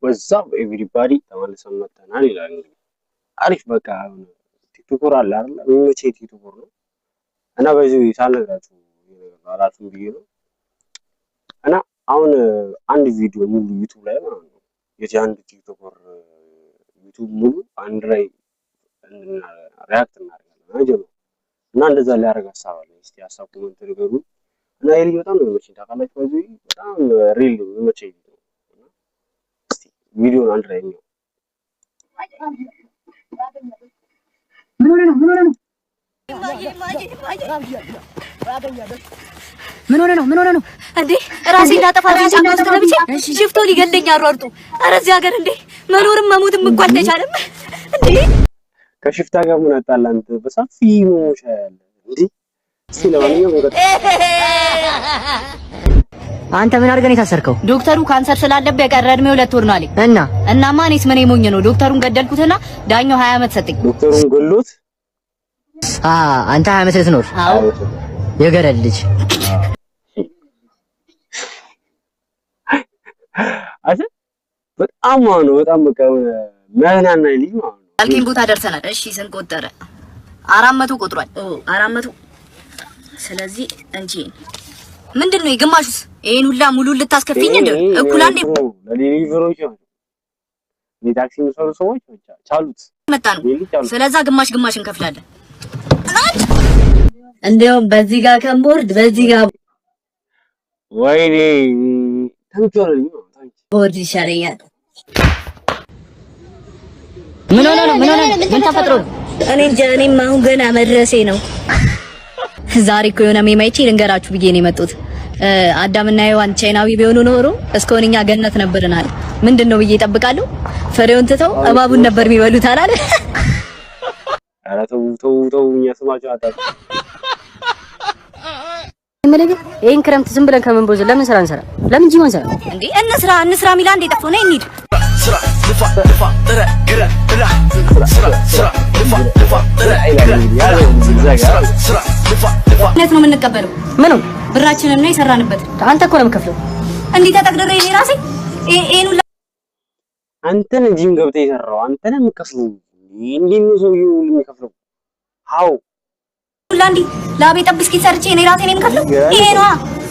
ወዛው ኤቭሪባዲ ተመልሰን መጥተናል ይላል እንግዲህ አሪፍ በቃ ቲክቶከር አለ አይደል የሚመቼ ቲክቶከር ነው እና በዚህ ሳልነግራችሁ አራቱን ብዬ ነው እና አሁን አንድ ቪዲዮ ሙሉ ዩቲዩብ ላይ ማለት ነው የአንድ ቲክቶከር ዩቲዩብ ሙሉ አንድ ላይ ሪያክት እናደርጋለን አጀብ እና እንደዛ ሊያደርግ ሀሳብ አለ እስቲ ሀሳብ ኮሜንት ንገሩ እና ይሄ በጣም ነው የሚመቸኝ ታውቃላችሁ በዚህ በጣም ሪል ነው የሚመቸኝ ቪዲዮ አንድ ላይ ነው ምን ሆነ ነው እንዴ ራሴ እንዳጠፋ ጫካ ውስጥ ገብቼ ሽፍቶ ሊገለኝ አሯርጡ ኧረ እዚህ ሀገር እንዴ መኖርም መሞትም እኮ አልተቻለም እንዴ ከሽፍታ ጋር ምን አጣላ አንተ በሰፊ ሞሻ ያለ እንዴ ስለማንኛውም አንተ ምን አድርገህ ነው የታሰርከው? ዶክተሩ ካንሰር ስላለበት የቀረ እድሜው 2 ወር ነው አለኝ። እናማ እኔስ ምን ሞኝ ነው ዶክተሩን ገደልኩትና ዳኛው 20 ዓመት ሰጠኝ። ዶክተሩን ገሎት አንተ 20 ዓመት ልትኖር? አዎ የገረድ ልጅ አሰ በጣም ነው በጣም በቃ ማናና ልጅ ማለት ነው። አልከኝ ቦታ ደርሰናል። እሺ ስንት ቆጠረ? 400 ቆጥሯል። 400 ስለዚህ እንጂ ምንድነው የግማሹስ? ይሄን ሁላ ሙሉ ልታስከፍኝ እንዴ? እኩል አንዴ ለሊቨሮች ነው ለታክሲ የሚሰሩ ሰዎች ብቻ ቻሉት መጣ ነው። ስለዛ ግማሽ ግማሽ እንከፍላለን። እንደውም በዚህ ጋር ከቦርድ በዚህ ጋር ወይኔ ታንኪዩ ቦርድ ይሻለኛል። ምን ሆነ ነው ምን ተፈጥሮ ነው? እኔ እንጃ እኔም አሁን ገና መድረሴ ነው። ዛሬ እኮ የሆነ ሜማይቺ ልንገራችሁ ብዬ ነው የመጡት። አዳምና ሔዋን ቻይናዊ ቢሆኑ ኖሮ እስካሁን እኛ ገነት ነበርናል። ምንድነው ብዬ እጠብቃለሁ። ፍሬውን ትተው እባቡን ነበር የሚበሉት አላለ። ኧረ ተው እኛ ስማቸው አጣጣ ይሄን ክረምት ዝም ብለን ከመንቦዝ ለምን ስራ እንሰራ? ለምን ጂሞን ሰራ እንዴ? እንስራ ሚላ እንዴ ጠፍቶ ነው እንሂድ። ስራ ልፋ ጥረ ግረ ብላ ስራ ልፋ ጥረ ግረ ስራ ልፋ ነው የምንቀበለው። ምኑ ብራችንን ነው የሰራንበት። አንተ እኮ ነው የምከፍለው። እንዴ ተጠቅደረ እኔ ራሴ ይሄን አንተን ጂም ገብተህ የሰራው አንተን የምከፍለው እንዴ ነው ሰውዬው የሚከፍለው? አዎ ሁላ እንዴ ላቤ ጠብስኪ ሰርቼ እኔ ራሴ ነኝ የምከፍለው። ይሄ ነው